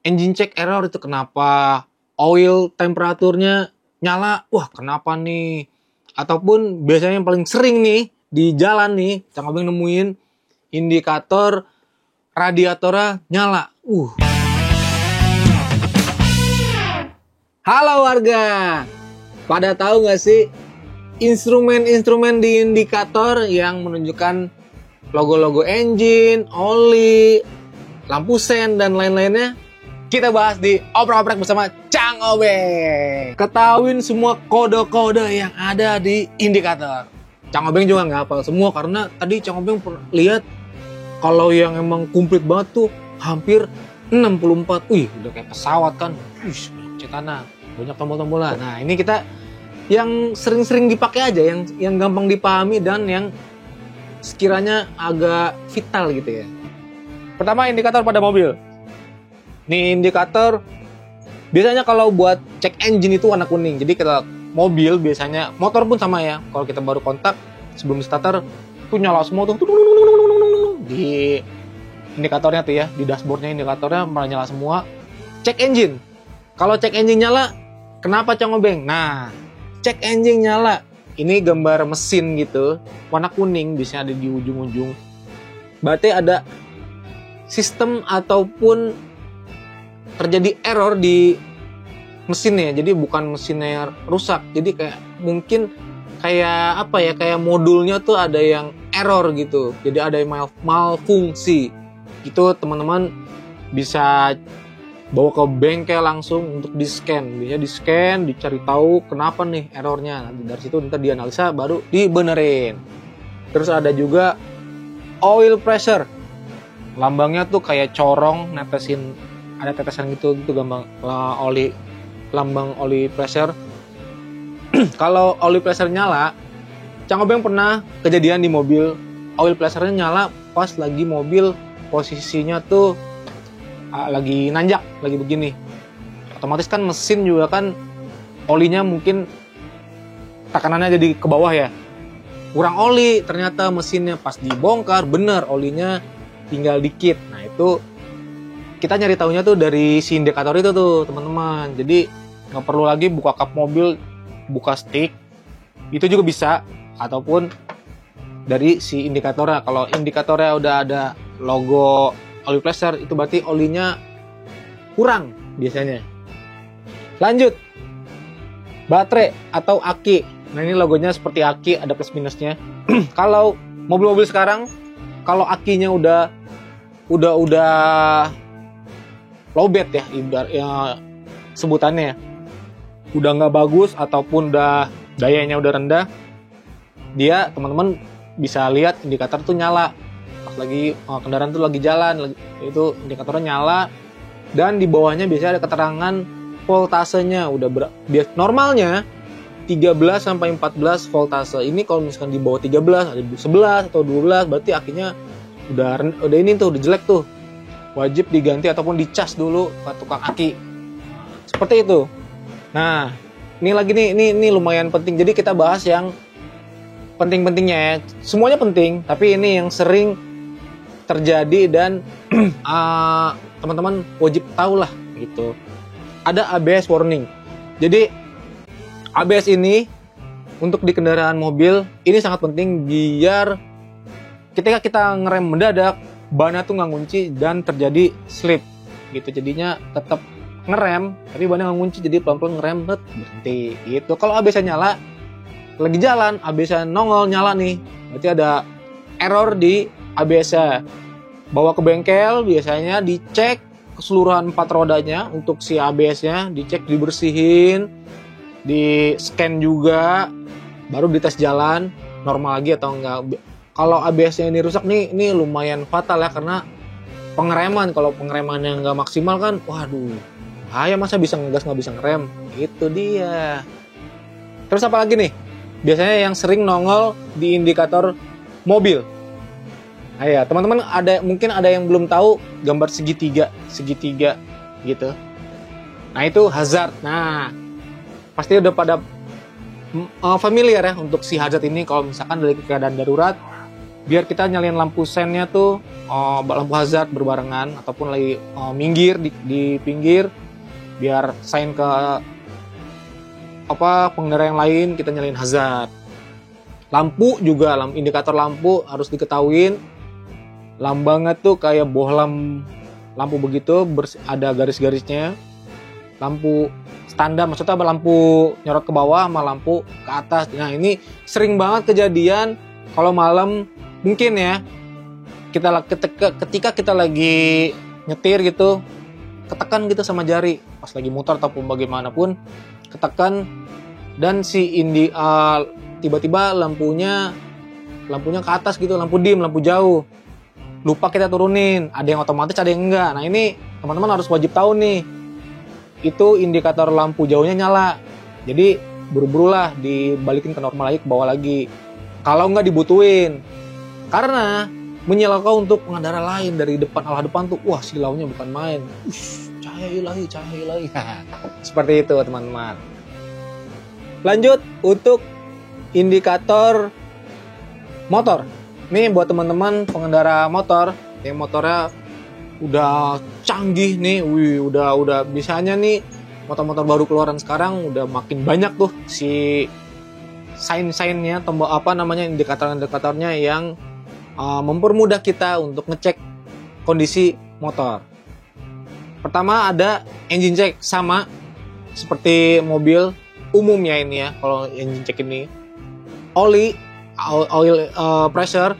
engine check error itu kenapa, oil temperaturnya nyala, wah kenapa nih, ataupun biasanya yang paling sering nih di jalan nih, Cang Obeng nemuin indikator radiatornya nyala. Halo warga, pada tahu nggak sih instrumen-instrumen di indikator yang menunjukkan logo-logo engine, oli, lampu sen, dan lain-lainnya? Kita bahas di Oprek-Oprek bersama Cang Obeng. Ketahuin semua kode-kode yang ada di indikator. Cang Obeng juga nggak hafal semua karena tadi Cang Obeng lihat kalau yang emang komplit banget tuh hampir 64. Wih, udah kayak pesawat kan. Wih, cetana, banyak tombol-tombolan. Nah, ini kita yang sering-sering dipakai aja, yang gampang dipahami dan yang sekiranya agak vital gitu ya. Pertama, indikator pada mobil. Nih indikator biasanya kalau buat cek engine itu warna kuning. Jadi kita mobil biasanya, motor pun sama ya. Kalau kita baru kontak sebelum starter tuh nyala semua tuh di indikatornya tuh ya, di dashboardnya indikatornya malah nyala semua. Cek engine. Kalau cek engine nyala, kenapa Cang Obeng? Nah, cek engine nyala. Ini gambar mesin gitu, warna kuning biasanya ada di ujung-ujung. Berarti ada sistem ataupun terjadi error di mesinnya. Jadi bukan mesinnya rusak. Jadi kayak mungkin kayak apa ya, kayak modulnya tuh ada yang error gitu. Jadi ada yang malfungsi. Itu teman-teman bisa bawa ke bengkel langsung untuk di-scan. Biasanya di-scan, dicari tahu kenapa nih errornya. Nanti dari situ nanti dianalisa baru dibenerin. Terus ada juga oil pressure. Lambangnya tuh kayak corong netesin, ada tetesan gitu gampang oli, lambang oli pressure. Kalau oli pressure nyala, Cang Obeng pernah kejadian di mobil oil pressure-nya nyala pas lagi mobil posisinya tuh lagi nanjak, lagi begini. Otomatis kan mesin juga kan olinya mungkin tekanannya jadi ke bawah ya. Kurang oli ternyata mesinnya, pas dibongkar bener olinya tinggal dikit. Nah itu kita nyari tahunya tuh dari si indikator itu tuh teman-teman. Jadi nggak perlu lagi buka kap mobil, buka stick, itu juga bisa. Ataupun dari si indikatornya. Kalau indikatornya udah ada logo oil pressure, itu berarti olinya kurang biasanya. Lanjut, baterai atau aki. Nah ini logonya seperti aki, ada plus minusnya. Kalau mobil-mobil sekarang, kalau akinya udah lowbat ya, sebutannya udah nggak bagus ataupun udah dayanya udah rendah, dia teman-teman bisa lihat indikator tuh nyala pas lagi kendaraan tuh lagi jalan, itu indikatornya nyala dan di bawahnya biasanya ada keterangan voltasenya. Normalnya 13 sampai 14 voltase. Ini kalau misalkan di bawah 13, ada 11 atau 12, berarti akinya udah ini tuh, udah jelek tuh. Wajib diganti ataupun dicas dulu ke tukang aki. Seperti itu. Nah, ini lagi nih, ini lumayan penting. Jadi kita bahas yang penting-pentingnya ya. Semuanya penting, tapi ini yang sering terjadi dan teman-teman wajib tahu lah gitu. Ada ABS warning. Jadi ABS ini untuk di kendaraan mobil ini sangat penting biar ketika kita ngerem mendadak, bannya tuh nggak ngunci dan terjadi slip gitu. Jadinya tetap ngerem tapi bannya nggak ngunci, jadi pelan-pelan ngerem berhenti gitu. Kalau ABS-nya nyala lagi jalan, ABS-nya nongol nyala nih, berarti ada error di ABS-nya. Bawa ke bengkel, biasanya dicek keseluruhan 4 rodanya untuk si ABS-nya, dicek, dibersihin, di scan juga, baru dites jalan normal lagi atau enggak. Kalau ABS-nya ini rusak nih, ini lumayan fatal ya, karena pengereman, kalau pengeremannya nggak maksimal kan, waduh, bahaya, masa bisa ngegas nggak bisa ngerem, itu dia. Terus apa lagi nih? Biasanya yang sering nongol di indikator mobil. Nah ya, teman-teman mungkin ada yang belum tahu gambar segitiga gitu. Nah itu hazard. Nah, pasti udah pada familiar ya untuk si hazard ini. Kalau misalkan dari keadaan darurat, biar kita nyalain lampu sennya tuh lampu hazard berbarengan ataupun lagi minggir di pinggir, biar sign ke pengendara yang lain kita nyalain hazard. Lampu juga, indikator lampu harus diketahuin lambangnya tuh kayak bohlam lampu begitu, ada garis-garisnya. Lampu standar maksudnya lampu nyorot ke bawah sama lampu ke atas. Nah ini sering banget kejadian kalau malam, mungkin ya ketika kita lagi nyetir gitu, ketekan gitu sama jari pas lagi muter ataupun bagaimanapun, ketekan dan tiba-tiba lampunya ke atas gitu, lampu dim, lampu jauh, lupa kita turunin, ada yang otomatis ada yang enggak. Nah ini teman-teman harus wajib tahu nih, itu indikator lampu jauhnya nyala, jadi buru-burulah dibalikin ke normal lagi, ke bawah lagi kalau nggak dibutuhin, karena menyalakan untuk pengendara lain dari depan, arah depan tuh wah silaunya bukan main. Cahaya ilahi seperti itu teman-teman. Lanjut untuk indikator motor. Nih buat teman-teman pengendara motor yang motornya udah canggih nih, udah bisanya nih, motor-motor baru keluaran sekarang udah makin banyak tuh si sign-signnya, indikator-indikatornya yang mempermudah kita untuk ngecek kondisi motor. Pertama ada engine check, sama seperti mobil umumnya ini ya. Kalau engine check ini oil pressure,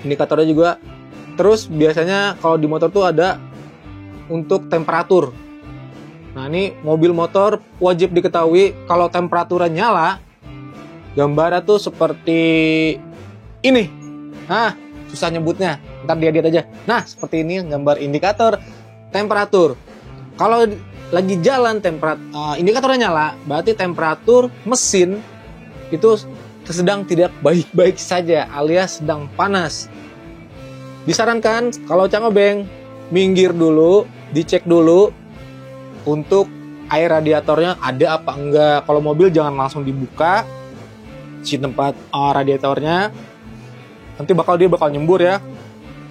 indikatornya juga. Terus biasanya kalau di motor tuh ada untuk temperatur. Nah ini mobil motor wajib diketahui kalau temperaturnya nyala, gambarnya tuh seperti ini. Nah susah nyebutnya, ntar dia lihat aja. Nah seperti ini gambar indikator temperatur. Kalau lagi jalan indikatornya nyala, berarti temperatur mesin itu sedang tidak baik-baik saja, alias sedang panas. Disarankan kalau Cang Obeng minggir dulu, dicek dulu untuk air radiatornya ada apa enggak. Kalau mobil jangan langsung dibuka si tempat radiatornya, nanti dia bakal nyembur ya.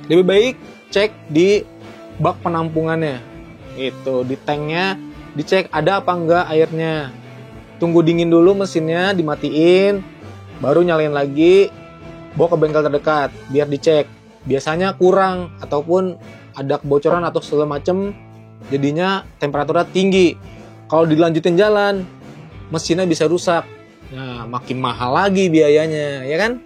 Lebih baik cek di bak penampungannya, itu di tanknya dicek ada apa enggak airnya. Tunggu dingin dulu mesinnya, dimatiin, baru nyalain lagi, bawa ke bengkel terdekat biar dicek. Biasanya kurang ataupun ada kebocoran atau segala macem, jadinya temperaturnya tinggi. Kalau dilanjutin jalan, mesinnya bisa rusak. Nah, makin mahal lagi biayanya, ya kan?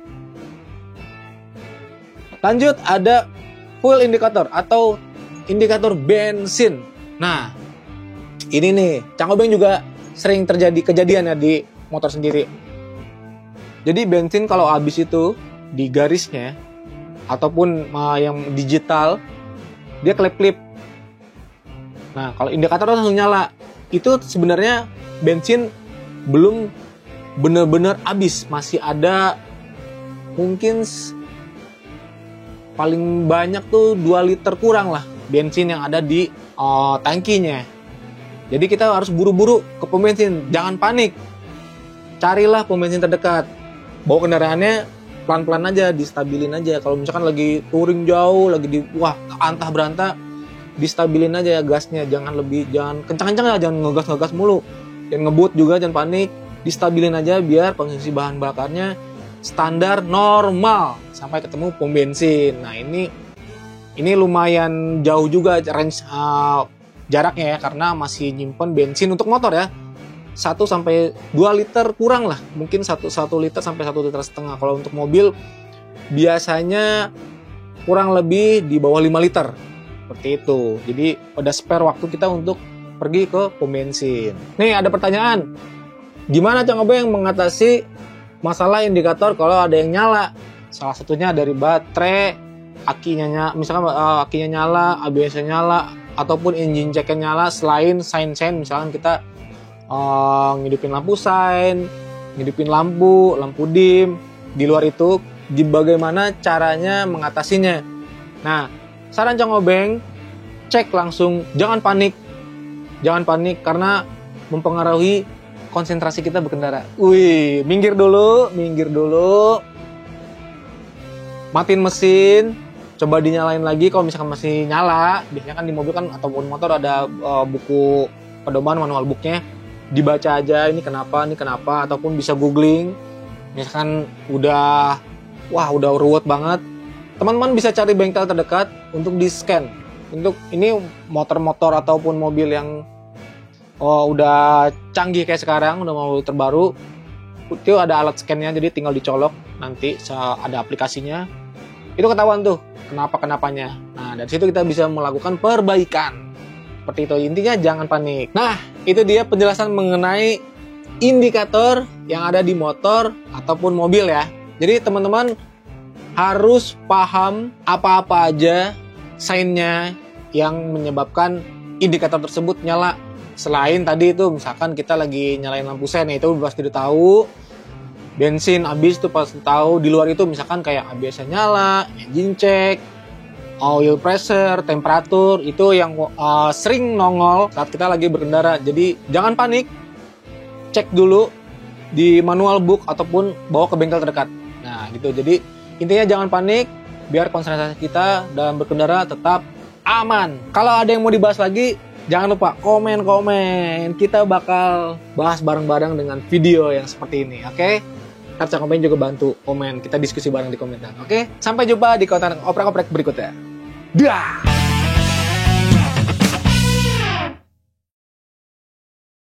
Lanjut ada fuel indikator atau indikator bensin. Nah, ini nih, Cang Obeng juga sering terjadi kejadian ya di motor sendiri. Jadi bensin kalau habis itu di garisnya ataupun yang digital, dia kelip-kelip. Nah, kalau indikator langsung nyala, itu sebenarnya bensin belum benar-benar habis, masih ada mungkin paling banyak tuh 2 liter kurang lah bensin yang ada di tangkinya. Jadi kita harus buru-buru ke pom bensin, jangan panik. Carilah pom bensin terdekat. Bawa kendaraannya pelan-pelan aja, distabilin aja. Kalau misalkan lagi touring jauh, lagi antah berantah, distabilin aja ya gasnya, jangan kencang-kencang ya, jangan ngegas mulu. Jangan ngebut juga, jangan panik. Distabilin aja biar konsumsi bahan bakarnya standar normal sampai ketemu pom bensin. Nah, ini lumayan jauh juga range jaraknya ya, karena masih nyimpen bensin untuk motor ya. 1-2 liter kurang lah, mungkin 1 liter sampai 1,5 liter. Kalau untuk mobil biasanya kurang lebih di bawah 5 liter, seperti itu. Jadi ada spare waktu kita untuk pergi ke pom bensin. Nih ada pertanyaan, gimana Cang Obeng mengatasi masalah indikator kalau ada yang nyala? Salah satunya dari baterai, akinya nyala, misalkan akinya nyala, ABS-nya nyala, ataupun engine check-nya nyala. Selain sign-sign, misalkan kita ngidupin lampu sign, ngidupin lampu dim. Di luar itu, bagaimana caranya mengatasinya? Nah, saran Cang Obeng, cek langsung, jangan panik karena mempengaruhi konsentrasi kita berkendara. Minggir dulu. matiin mesin, coba dinyalain lagi kalau misalkan masih nyala. Biasanya kan di mobil kan ataupun motor ada buku pedoman, manual booknya, dibaca aja ini kenapa, ataupun bisa googling. Misalkan udah ruwet banget, teman-teman bisa cari bengkel terdekat untuk di scan. Untuk ini motor-motor ataupun mobil yang udah canggih kayak sekarang, udah mau terbaru, itu ada alat scan-nya, jadi tinggal dicolok, nanti ada aplikasinya, itu ketahuan tuh kenapa-kenapanya. Nah, dari situ kita bisa melakukan perbaikan. Seperti itu, intinya jangan panik. Nah, itu dia penjelasan mengenai indikator yang ada di motor ataupun mobil ya. Jadi teman-teman harus paham apa-apa aja sign-nya yang menyebabkan indikator tersebut nyala. Selain tadi itu misalkan kita lagi nyalain lampu sen, itu pasti udah tahu. Bensin habis tuh pasti tahu. Di luar itu misalkan kayak ABS nyala, engine check, oil pressure, temperatur, itu yang sering nongol saat kita lagi berkendara. Jadi jangan panik, cek dulu di manual book ataupun bawa ke bengkel terdekat. Nah gitu, jadi intinya jangan panik, biar konsentrasi kita dalam berkendara tetap aman. Kalau ada yang mau dibahas lagi, jangan lupa komen-komen. Kita bakal bahas bareng-bareng dengan video yang seperti ini, oke? Harca komen juga bantu komen, kita diskusi bareng di komentar, oke? Sampai jumpa di konten oprek-oprek berikutnya. Dah!